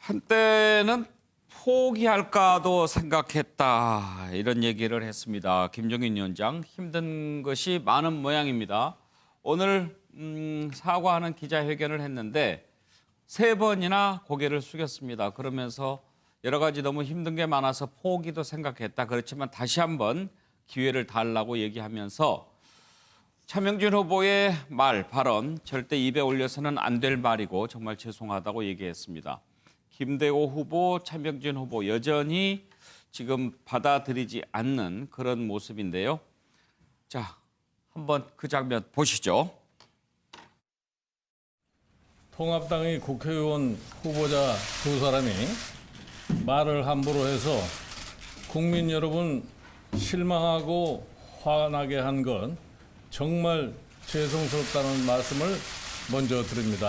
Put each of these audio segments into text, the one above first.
한때는 포기할까도 생각했다 이런 얘기를 했습니다. 김종인 위원장 힘든 것이 많은 모양입니다. 오늘 사과하는 기자회견을 했는데 3번이나 고개를 숙였습니다. 그러면서 여러 가지 너무 힘든 게 많아서 포기도 생각했다. 그렇지만 다시 한번 기회를 달라고 얘기하면서 차명진 후보의 발언 절대 입에 올려서는 안 될 말이고 정말 죄송하다고 얘기했습니다. 김대호 후보, 차명진 후보 여전히 지금 받아들이지 않는 그런 모습인데요. 자, 한번 그 장면 보시죠. 통합당의 국회의원 후보자 2사람이 말을 함부로 해서 국민 여러분 실망하고 화나게 한 건 정말 죄송스럽다는 말씀을 먼저 드립니다.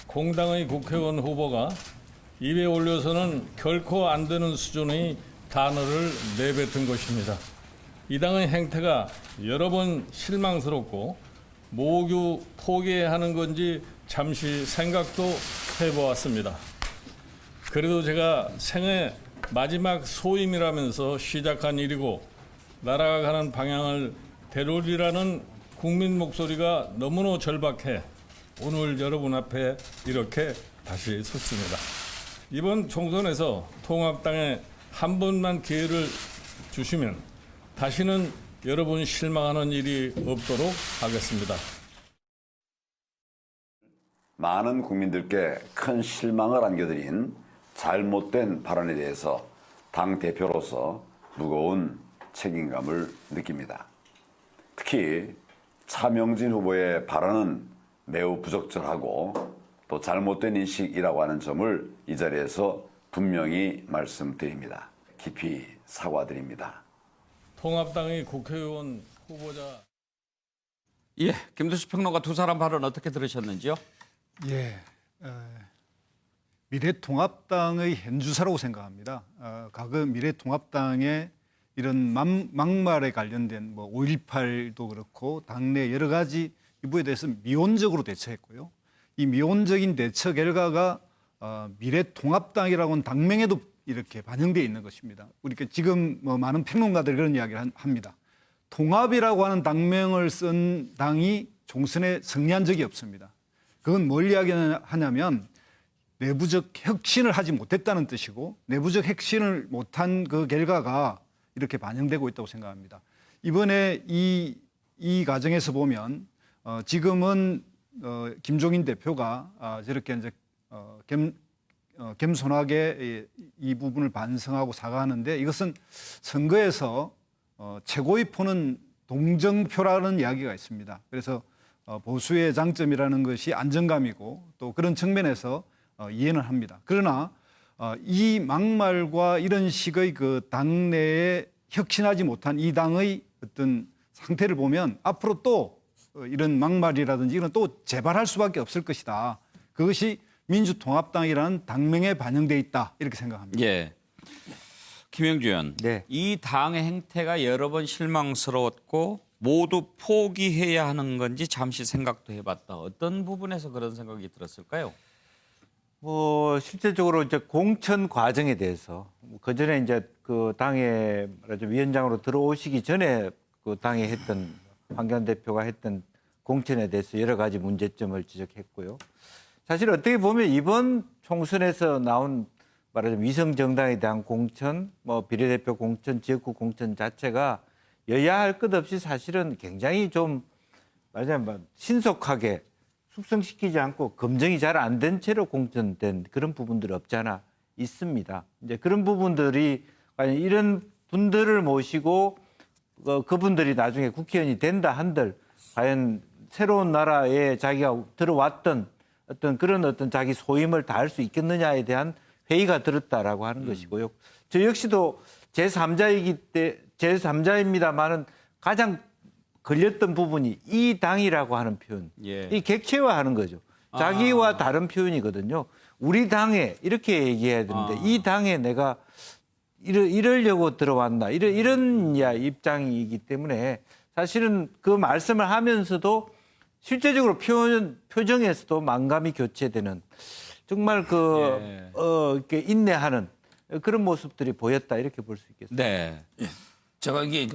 공당의 국회의원 후보가 입에 올려서는 결코 안 되는 수준의 단어를 내뱉은 것입니다. 이 당의 행태가 여러 번 실망스럽고 모두 포기해야 하는 건지 잠시 생각도 해보았습니다. 그래도 제가 생애 마지막 소임이라면서 시작한 일이고 나라가 가는 방향을 되돌리라는 국민 목소리가 너무나 절박해 오늘 여러분 앞에 이렇게 다시 섰습니다. 이번 총선에서 통합당에 한 번만 기회를 주시면 다시는 여러분 실망하는 일이 없도록 하겠습니다. 많은 국민들께 큰 실망을 안겨드린 잘못된 발언에 대해서 당 대표로서 무거운 책임감을 느낍니다. 특히 차명진 후보의 발언은 매우 부적절하고 또 잘못된 인식이라고 하는 점을 이 자리에서 분명히 말씀드립니다. 깊이 사과드립니다. 통합당의 국회의원 후보자 예, 김두수 평론가 2사람 발언 어떻게 들으셨는지요? 예, 미래통합당의 현주사라고 생각합니다. 과거 미래통합당의 이런 막말에 관련된 5.18도 그렇고 당내 여러 가지 이부에 대해서 미온적으로 대처했고요. 이 미온적인 대처 결과가 미래통합당이라고는 당명에도 이렇게 반영되어 있는 것입니다. 우리가 지금 많은 평론가들이 그런 이야기를 합니다. 통합이라고 하는 당명을 쓴 당이 총선에 승리한 적이 없습니다. 그건 뭘 이야기하냐면 내부적 혁신을 하지 못했다는 뜻이고 내부적 혁신을 못한 그 결과가 이렇게 반영되고 있다고 생각합니다. 이번에 이 과정에서 보면 지금은 김종인 대표가 저렇게 이제 겸손하게 이 부분을 반성하고 사과하는데 이것은 선거에서 최고의 표는 동정표라는 이야기가 있습니다. 그래서 보수의 장점이라는 것이 안정감이고 또 그런 측면에서 이해는 합니다. 그러나 이 막말과 이런 식의 그 당내에 혁신하지 못한 이 당의 어떤 상태를 보면 앞으로 또 이런 막말이라든지 이런 또 재발할 수밖에 없을 것이다. 그것이 민주통합당이라는 당명에 반영돼 있다 이렇게 생각합니다. 예, 김영주 의원, 네. 이 당의 행태가 여러 번 실망스러웠고 모두 포기해야 하는 건지 잠시 생각도 해봤다. 어떤 부분에서 그런 생각이 들었을까요? 실질적으로 이제 공천 과정에 대해서 그 전에 이제 그 당의 위원장으로 들어오시기 전에 그 당에 했던 황교안 대표가 했던 공천에 대해서 여러 가지 문제점을 지적했고요. 사실 어떻게 보면 이번 총선에서 나온 말하자면 위성 정당에 대한 공천, 비례대표 공천, 지역구 공천 자체가 여야 할 것 없이 사실은 굉장히 좀 말하자면 신속하게 숙성시키지 않고 검증이 잘 안 된 채로 공천된 그런 부분들이 없지 않아 있습니다. 이제 그런 부분들이 과연 이런 분들을 모시고 그분들이 나중에 국회의원이 된다 한들 과연 새로운 나라에 자기가 들어왔던 어떤 자기 소임을 다할 수 있겠느냐에 대한 회의가 들었다라고 하는 것이고요. 저 역시도 제3자입니다만은 가장 걸렸던 부분이 이 당이라고 하는 표현. 예. 이 객체화하는 거죠. 자기와 다른 표현이거든요. 우리 당에 이렇게 얘기해야 되는데 이 당에 내가 이러려고 들어왔나 이런 입장이기 때문에 사실은 그 말씀을 하면서도 실제적으로 표정에서도 만감이 교체되는 정말 이렇게 인내하는 그런 모습들이 보였다 이렇게 볼 수 있겠습니다. 네. 제가 이게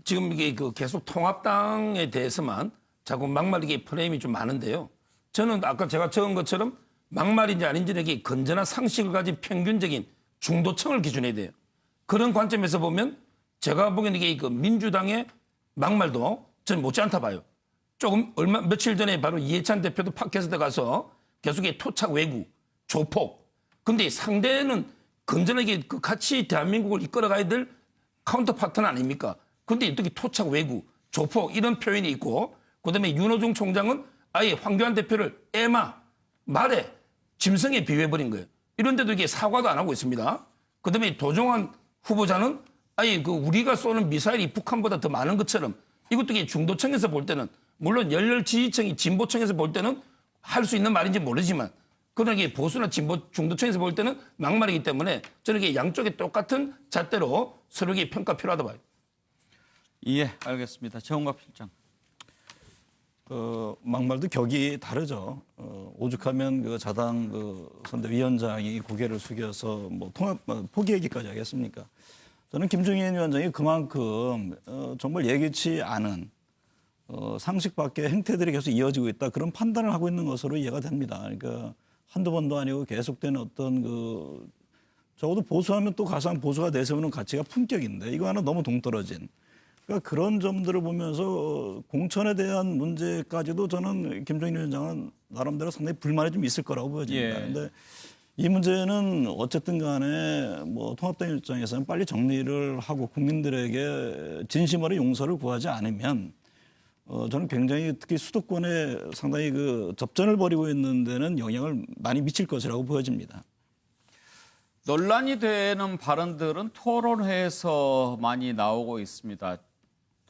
지금 이게 계속 통합당에 대해서만 자꾸 막말이게 프레임이 좀 많은데요. 저는 아까 제가 적은 것처럼 막말인지 아닌지는 이게 건전한 상식을 가진 평균적인 중도층을 기준해야 돼요. 그런 관점에서 보면 제가 보기에는 이게 민주당의 막말도 저는 못지않다 봐요. 조금 며칠 전에 바로 이해찬 대표도 팟캐스트 가서 계속 토착 왜구, 조폭. 근데 상대는 건전하게 같이 대한민국을 이끌어가야 될 카운터 파트너 아닙니까? 근데 어떻게 토착 왜구, 조폭 이런 표현이 있고 그다음에 윤호중 총장은 아예 황교안 대표를 말에 짐승에 비유해버린 거예요. 이런데도 이게 사과도 안 하고 있습니다. 그다음에 도종환 후보자는 아예 우리가 쏘는 미사일이 북한보다 더 많은 것처럼 이것도 이게 중도층에서 볼 때는 물론 열렬 지지층이 진보층에서 볼 때는 할 수 있는 말인지 모르지만 그런 게 보수나 중도층에서 볼 때는 막말이기 때문에 저는 이게 양쪽에 똑같은 잣대로 서로 평가 필요하다 봐요. 예, 알겠습니다. 정은갑 실장. 막말도 격이 다르죠. 오죽하면 자당 선대위원장이 고개를 숙여서 통합 포기하기까지 하겠습니까? 저는 김종인 위원장이 그만큼 정말 예기치 않은 상식 밖의 행태들이 계속 이어지고 있다 그런 판단을 하고 있는 것으로 이해가 됩니다. 그러니까 한두 번도 아니고 계속되는 어떤 적어도 보수하면 또 가상 보수가 내세우는 가치가 품격인데 이거 하나 너무 동떨어진. 그러니까 그런 점들을 보면서 공천에 대한 문제까지도 저는 김종인 위원장은 나름대로 상당히 불만이 좀 있을 거라고 보여집니다. 그런데 이 문제는 어쨌든 간에 통합당 입장에서는 빨리 정리를 하고 국민들에게 진심으로 용서를 구하지 않으면 저는 굉장히 특히 수도권에 상당히 접전을 벌이고 있는 데는 영향을 많이 미칠 것이라고 보여집니다. 논란이 되는 발언들은 토론회에서 많이 나오고 있습니다.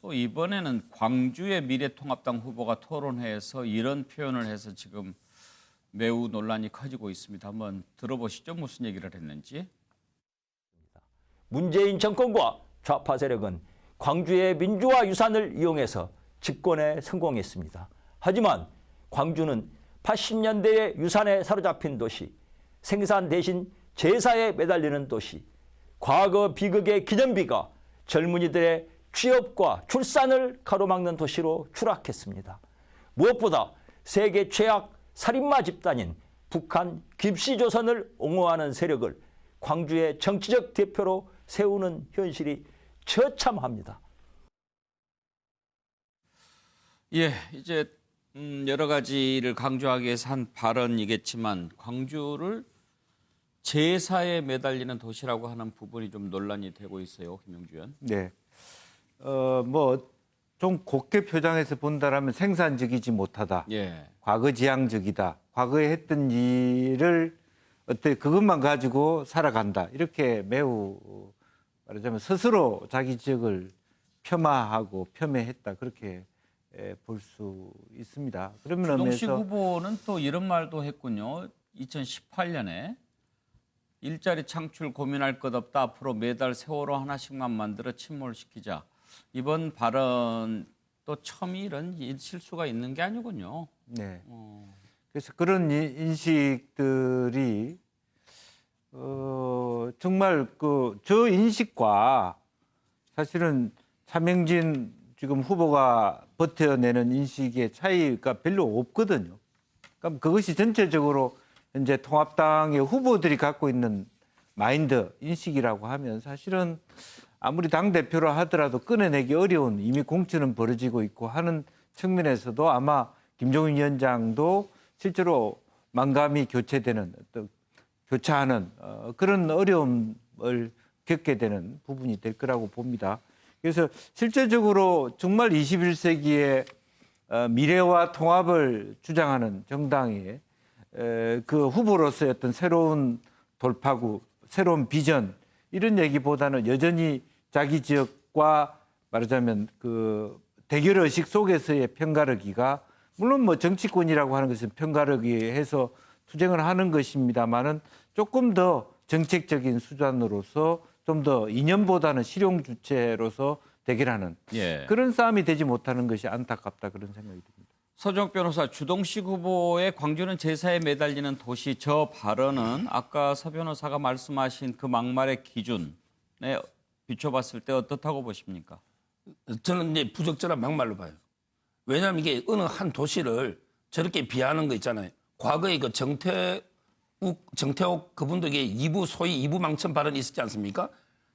또 이번에는 광주의 미래통합당 후보가 토론회에서 이런 표현을 해서 지금 매우 논란이 커지고 있습니다. 한번 들어보시죠. 무슨 얘기를 했는지. 문재인 정권과 좌파 세력은 광주의 민주화 유산을 이용해서 집권에 성공했습니다. 하지만 광주는 80년대의 유산에 사로잡힌 도시, 생산 대신 제사에 매달리는 도시, 과거 비극의 기념비가 젊은이들의 취업과 출산을 가로막는 도시로 추락했습니다. 무엇보다 세계 최악 살인마 집단인 북한 김씨조선을 옹호하는 세력을 광주의 정치적 대표로 세우는 현실이 처참합니다. 예, 이제 여러 가지를 강조하기 위해서 한 발언이겠지만 광주를 제사에 매달리는 도시라고 하는 부분이 좀 논란이 되고 있어요, 김영주 의원. 네. 좀 곱게 표장해서 본다라면 생산적이지 못하다. 예. 과거지향적이다. 과거에 했던 일을 그것만 가지고 살아간다. 이렇게 매우 말하자면 스스로 자기 지역을 폄하하고 폄훼했다. 그렇게 볼 수 있습니다. 그러면 주동식 의미에서 후보는 또 이런 말도 했군요. 2018년에 일자리 창출 고민할 것 없다. 앞으로 매달 세월호 하나씩만 만들어 침몰시키자. 이번 발언 또 처음이 이런 실수가 있는 게 아니군요. 네. 그래서 그런 인식들이 정말 저 인식과 사실은 차명진 지금 후보가 버텨내는 인식의 차이가 별로 없거든요. 그럼 그것이 전체적으로 현재 통합당의 후보들이 갖고 있는 마인드, 인식이라고 하면 사실은 아무리 당대표라 하더라도 꺼내내기 어려운 이미 공천은 벌어지고 있고 하는 측면에서도 아마 김종인 위원장도 실제로 만감이 교체되는, 교차하는 그런 어려움을 겪게 되는 부분이 될 거라고 봅니다. 그래서 실제적으로 정말 21세기의 미래와 통합을 주장하는 정당의 그 후보로서의 어떤 새로운 돌파구, 새로운 비전 이런 얘기보다는 여전히 자기 지역과 말하자면 대결 의식 속에서의 편가르기가 물론 정치권이라고 하는 것은 편가르기해서 투쟁을 하는 것입니다만은 조금 더 정책적인 수단으로서 좀 더 이념보다는 실용 주체로서 대결하는 예. 그런 싸움이 되지 못하는 것이 안타깝다 그런 생각이 듭니다. 서정욱 변호사, 주동식 후보의 광주는 제사에 매달리는 도시 저 발언은 아까 서 변호사가 말씀하신 그 막말의 기준에 비춰봤을 때 어떻다고 보십니까? 저는 이제 부적절한 막말로 봐요. 왜냐하면 이게 어느 한 도시를 저렇게 비하하는 거 있잖아요. 과거에 그 정태욱 그분도 이게 소위 이부 망천 발언이 있었지 않습니까?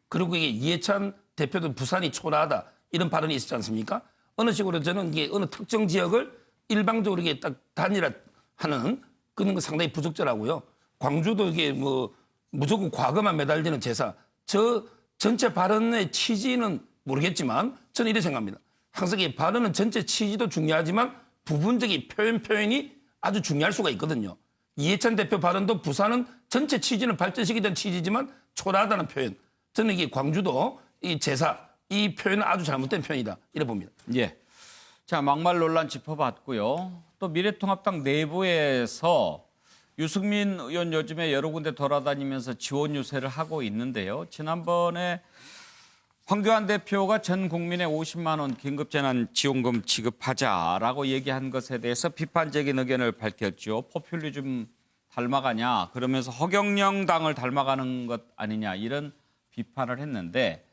그리고 이게 이해찬 대표도 부산이 초라하다 이런 발언이 있었지 않습니까? 어느 식으로 저는 이게 어느 특정 지역을 일방적으로 이게 딱 단일화하는 그런 거 상당히 부적절하고요. 광주도 이게 뭐 무조건 과거만 매달리는 제사. 저 전체 발언의 취지는 모르겠지만 저는 이렇게 생각합니다. 항상 이 발언은 전체 취지도 중요하지만 부분적인 표현이 아주 중요할 수가 있거든요. 이해찬 대표 발언도 부산은 전체 취지는 발전시키기 전 취지지만 초라하다는 표현. 저는 이게 광주도 이 제사, 이 표현은 아주 잘못된 표현이다. 이래 봅니다. 예. 자, 막말 논란 짚어봤고요. 또 미래통합당 내부에서 유승민 의원 요즘에 여러 군데 돌아다니면서 지원 유세를 하고 있는데요. 지난번에 황교안 대표가 전 국민에 50만 원 긴급재난지원금 지급하자라고 얘기한 것에 대해서 비판적인 의견을 밝혔죠. 포퓰리즘 닮아가냐, 그러면서 허경영 당을 닮아가는 것 아니냐 이런 비판을 했는데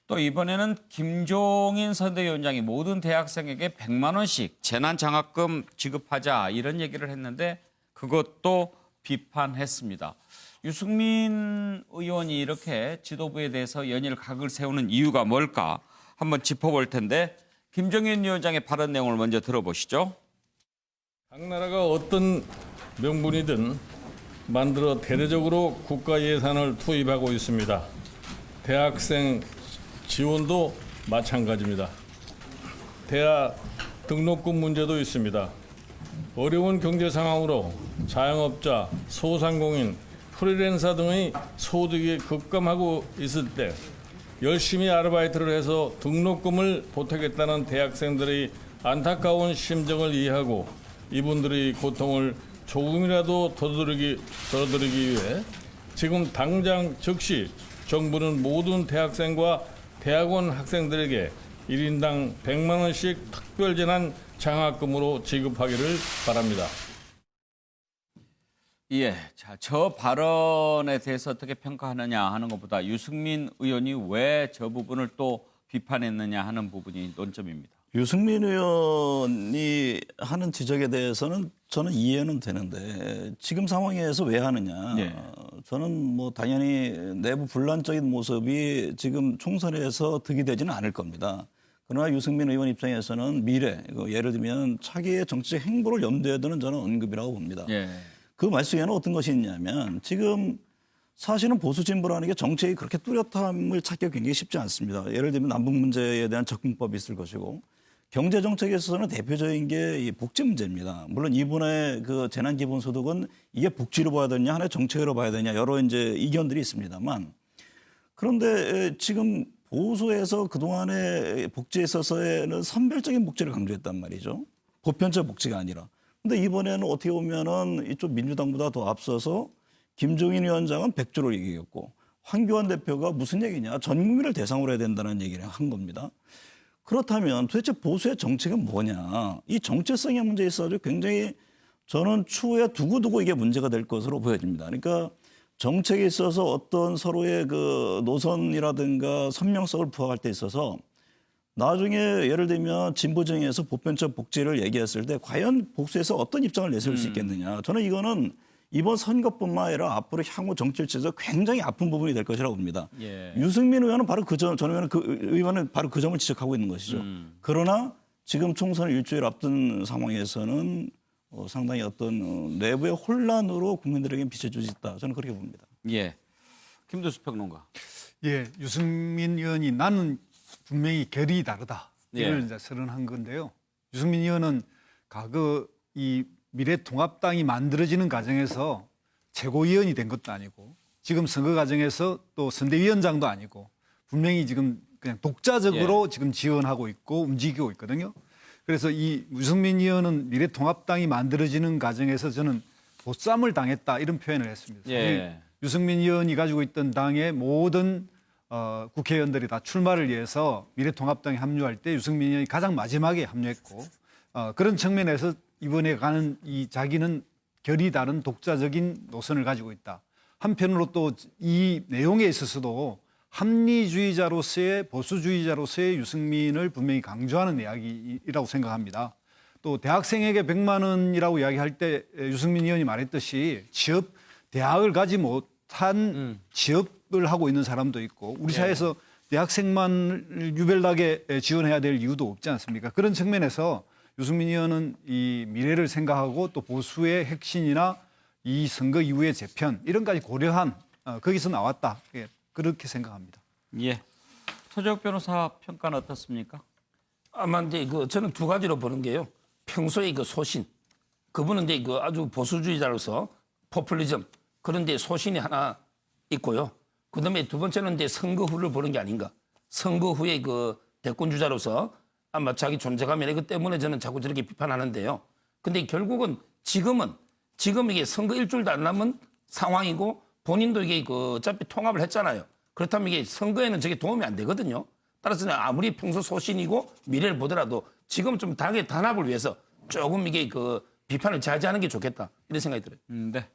또 이번에는 김종인 선대위원장이 모든 대학생에게 100만 원씩 재난장학금 지급하자 이런 얘기를 했는데 그것도 비판했습니다. 유승민 의원이 이렇게 지도부에 대해서 연일 각을 세우는 이유가 뭘까 한번 짚어볼 텐데 김종인 위원장의 발언 내용을 먼저 들어보시죠. 각 나라가 어떤 명분이든 만들어 대대적으로 국가 예산을 투입하고 있습니다. 대학생 지원도 마찬가지입니다. 대학 등록금 문제도 있습니다. 어려운 경제 상황으로 자영업자, 소상공인, 프리랜서 등의 소득이 급감하고 있을 때 열심히 아르바이트를 해서 등록금을 보태겠다는 대학생들의 안타까운 심정을 이해하고 이분들의 고통을 조금이라도 덜어드리기 위해 지금 당장 즉시 정부는 모든 대학생과 대학원 학생들에게 1인당 100만 원씩 특별재난 장학금으로 지급하기를 바랍니다. 예, 자, 저 발언에 대해서 어떻게 평가하느냐 하는 것보다 유승민 의원이 왜 저 부분을 또 비판했느냐 하는 부분이 논점입니다. 유승민 의원이 하는 지적에 대해서는 저는 이해는 되는데 지금 상황에서 왜 하느냐. 네. 저는 뭐 당연히 내부 분란적인 모습이 지금 총선에서 득이 되지는 않을 겁니다. 그러나 유승민 의원 입장에서는 미래, 예를 들면 차기의 정치적 행보를 염두에 두는 저는 언급이라고 봅니다. 예. 그 말 속에는 어떤 것이 있냐면 지금 사실은 보수 진보라는 게 정책이 그렇게 뚜렷함을 찾기가 굉장히 쉽지 않습니다. 예를 들면 남북 문제에 대한 접근법이 있을 것이고 경제 정책에 있어서는 대표적인 게 이 복지 문제입니다. 물론 이번에 그 재난기본소득은 이게 복지로 봐야 되냐 하나의 정책으로 봐야 되냐 여러 이제 이견들이 있습니다만 그런데 지금 보수에서 그동안의 복지에 있어서는 선별적인 복지를 강조했단 말이죠. 보편적 복지가 아니라. 근데 이번에는 어떻게 보면은 이쪽 민주당보다 더 앞서서 김종인 위원장은 100조를 얘기했고 황교안 대표가 무슨 얘기냐. 전 국민을 대상으로 해야 된다는 얘기를 한 겁니다. 그렇다면 도대체 보수의 정책은 뭐냐. 이 정체성의 문제에 있어서 굉장히 저는 추후에 두고두고 이게 문제가 될 것으로 보여집니다. 그러니까 정책에 있어서 어떤 서로의 그 노선이라든가 선명성을 부각할 때 있어서 나중에 예를 들면 진보정에서 보편적 복지를 얘기했을 때 과연 보수에서 어떤 입장을 내세울 수 있겠느냐. 저는 이거는 이번 선거뿐만 아니라 앞으로 향후 정치를 치면서 굉장히 아픈 부분이 될 것이라고 봅니다. 예. 유승민 의원은 바로 그 점, 저는 의원은 바로 그 점을 지적하고 있는 것이죠. 그러나 지금 총선을 일주일 앞둔 상황에서는 상당히 어떤 내부의 혼란으로 국민들에게 비춰줄 수 있다. 저는 그렇게 봅니다. 예. 김두수 평론가. 예, 유승민 의원이 나는 분명히 결이 다르다. 이걸 예. 이제 선언한 건데요. 유승민 의원은 과거 이 미래통합당이 만들어지는 과정에서 최고위원이 된 것도 아니고 지금 선거 과정에서 또 선대위원장도 아니고 분명히 지금 그냥 독자적으로 지금 지원하고 있고 움직이고 있거든요. 그래서 이 유승민 의원은 미래통합당이 만들어지는 과정에서 저는 보쌈을 당했다 이런 표현을 했습니다. 예. 유승민 의원이 가지고 있던 당의 모든 국회의원들이 다 출마를 위해서 미래통합당에 합류할 때 유승민 의원이 가장 마지막에 합류했고 그런 측면에서 이번에 가는 이 자기는 결이 다른 독자적인 노선을 가지고 있다. 한편으로 또 이 내용에 있어서도 합리주의자로서의 보수주의자로서의 유승민을 분명히 강조하는 이야기라고 생각합니다. 또 대학생에게 100만 원이라고 이야기할 때 유승민 의원이 말했듯이 대학을 가지 못한 취업을 하고 있는 사람도 있고 우리 사회에서 대학생만 유별나게 지원해야 될 이유도 없지 않습니까? 그런 측면에서 유승민 의원은 이 미래를 생각하고 또 보수의 핵심이나 이 선거 이후의 재편 이런 까지 고려한 거기서 나왔다. 예, 그렇게 생각합니다. 예. 서재욱 변호사 평가는 어떻습니까? 아마 이제 저는 두 가지로 보는 게요. 평소에 소신, 그분은 이제 아주 보수주의자로서 포퓰리즘 그런 데 소신이 하나 있고요. 그다음에 두 번째는 이제 선거 후를 보는 게 아닌가. 선거 후에 대권 주자로서 아마 자기 존재감이나 이것 때문에 저는 자꾸 저렇게 비판하는데요. 근데 결국은 지금 이게 선거 일주일도 안 남은 상황이고 본인도 이게 어차피 통합을 했잖아요. 그렇다면 이게 선거에는 저게 도움이 안 되거든요. 따라서 아무리 평소 소신이고 미래를 보더라도 지금 좀 당의 단합을 위해서 조금 이게 비판을 자제하는 게 좋겠다 이런 생각이 들어요. 네.